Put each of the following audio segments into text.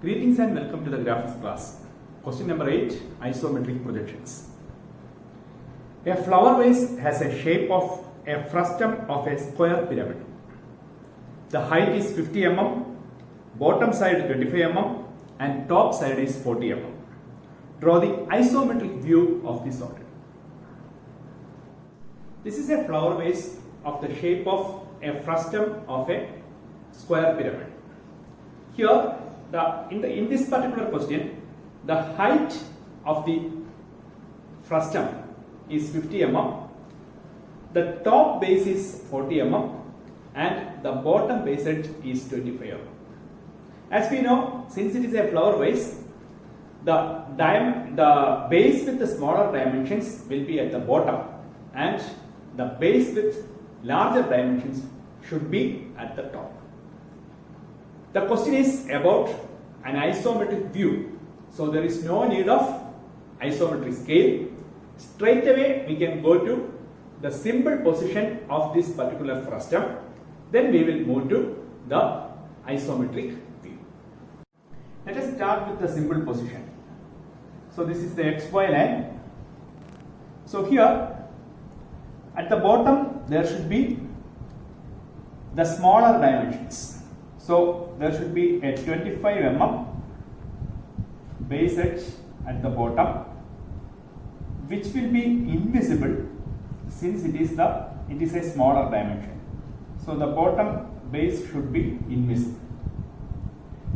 Greetings and welcome to the graphics class. Question number 8, isometric projections. A flower vase has a shape of a frustum of a square pyramid. The height is 50 mm, bottom side 25 mm and top side is 40 mm. Draw the isometric view of this object. This is a flower vase of the shape of a frustum of a square pyramid. Here, in this particular question, the height of the frustum is 50 mm, the top base is 40 mm and the bottom base edge is 25 mm. As we know, since it is a flower vase, the base with the smaller dimensions will be at the bottom and the base with larger dimensions should be at the top. The question is about an isometric view. So there is no need of isometric scale. Straight away we can go to the simple position of this particular frustum. Then we will move to the isometric view. Let us start with the simple position. So this is the XY line. So here at the bottom there should be the smaller dimensions. So there should be a 25 mm base edge at the bottom, which will be invisible since it is a smaller dimension. So the bottom base should be invisible.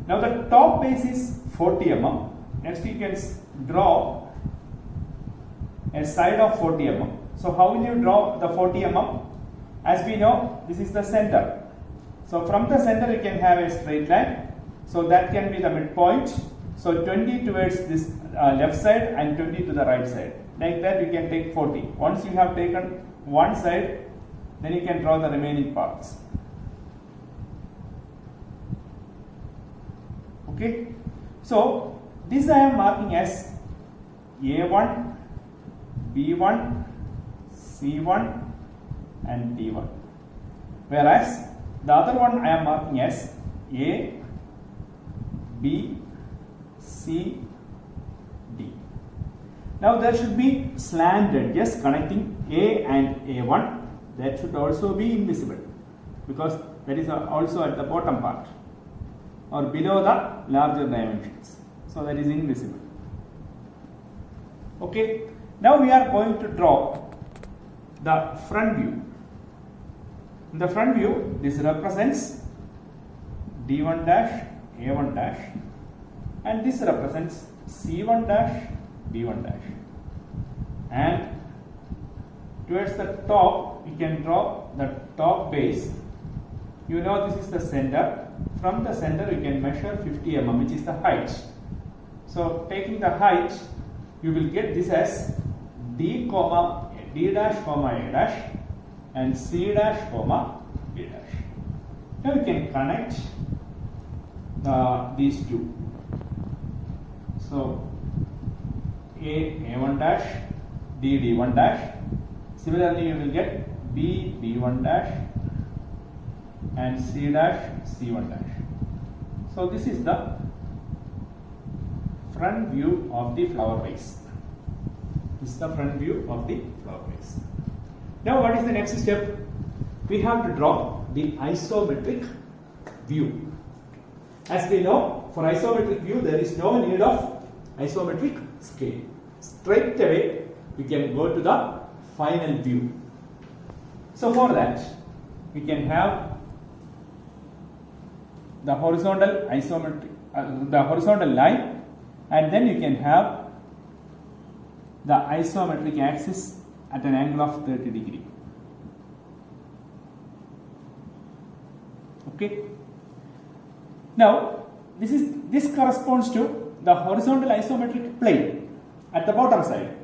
Now the top base is 40 mm. Next you can draw a side of 40 mm. So how will you draw the 40 mm? As we know, this is the center. So from the center you can have a straight line. So that can be the midpoint. So 20 towards this left side and 20 to the right side. Like that you can take 40. Once you have taken one side, then you can draw the remaining parts. Okay. So this I am marking as A1, B1, C1 and D1. Whereas the other one I am marking as A, B, C, D. Now there should be slant edges connecting A and A1. That should also be invisible because that is also at the bottom part or below the larger dimensions. So that is invisible. Okay. Now we are going to draw the front view. In the front view, this represents D1 dash, A1 dash, and this represents C1 dash, D1 dash. And towards the top, you can draw the top base. You know this is the center. From the center, you can measure 50 mm, which is the height. So taking the height, you will get this as D dash comma A dash and C dash comma B dash. Now we can connect these two. So A1 dash, D1 dash. Similarly, you will get B D1 dash and C dash C1 dash. So this is the front view of the flower vase. This is the front view of the flower vase. Now what is the next step? We have to draw the isometric view. As we know, for isometric view there is no need of isometric scale. Straight away we can go to the final view. So for that we can have the horizontal isometric, the horizontal line, and then you can have the isometric axis at an angle of 30 degree. Okay. Now this corresponds to the horizontal isometric plane at the bottom side.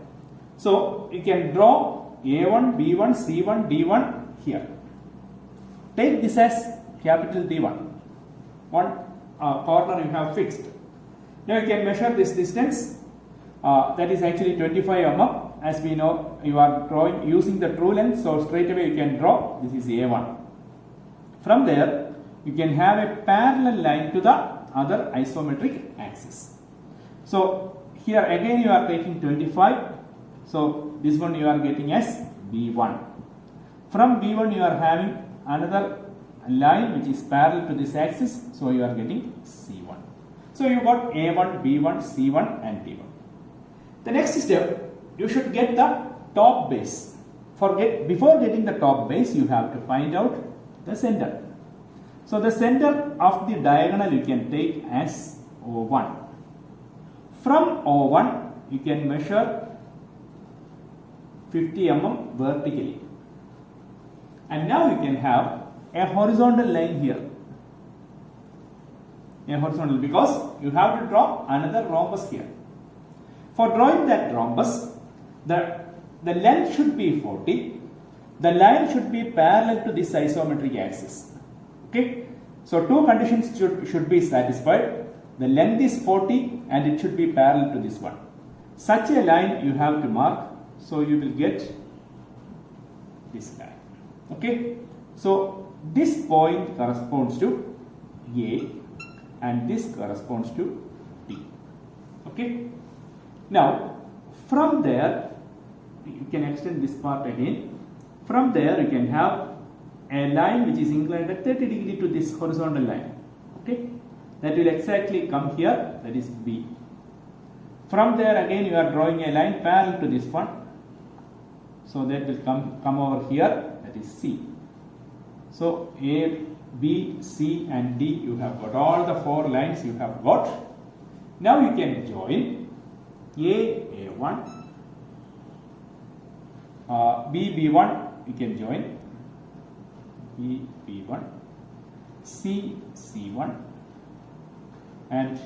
So you can draw A1, B1, C1, D1 here. Take this as capital D1. One corner you have fixed. Now you can measure this distance. That is actually 25 mm. As we know, you are drawing using the true length, so straight away you can draw. This is A1. From there, you can have a parallel line to the other isometric axis. So here again you are taking 25. So this one you are getting as B1. From B1 you are having another line which is parallel to this axis. So you are getting C1. So you got A1, B1, C1 and D1. The next step, you should get the top base. Before getting the top base, you have to find out the center. So the center of the diagonal you can take as O1. From O1, you can measure 50 mm vertically. And now you can have a horizontal line here. A horizontal, because you have to draw another rhombus here. For drawing that rhombus, the length should be 40. The line should be parallel to this isometric axis. Okay. So two conditions should be satisfied. The length is 40 and it should be parallel to this one. Such a line you have to mark. So you will get this line. Okay. So this point corresponds to A and this corresponds to D. Okay. Now from there you can extend this part again. From there you can have a line which is inclined at 30 degree to this horizontal line. Okay. That will exactly come here, that is B. From there again you are drawing a line parallel to this one. So that will come over here, that is C. So A, B, C and D, you have got all the four lines you have got. Now you can join A1, B1, you can join B1, C1 and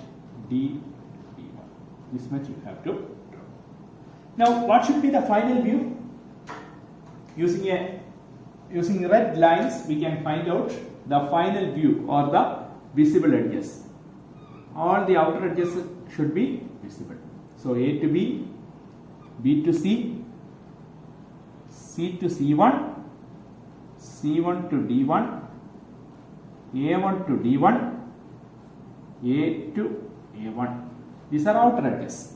D B1. This much you have to draw. Now what should be the final view? Using red lines we can find out the final view or the visible edges. All the outer edges should be visible. So A to B, B to C, C to C1, C1 to D1, A1 to D1, A to A1. These are outer edges.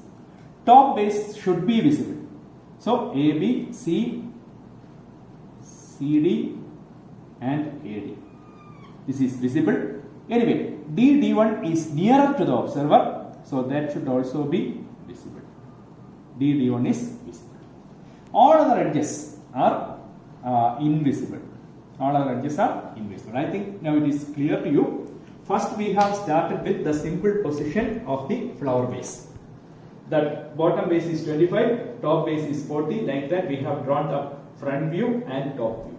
Top base should be visible. So AB, C, CD and AD. This is visible. Anyway, D1 is nearer to the observer, so that should also be visible. D1 is visible. All other edges are invisible. All other edges are invisible. I think now it is clear to you. First we have started with the simple position of the flower base. That bottom base is 25, top base is 40. Like that we have drawn the front view and top view.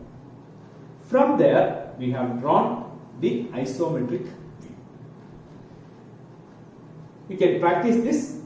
From there we have drawn the isometric view. You can practice this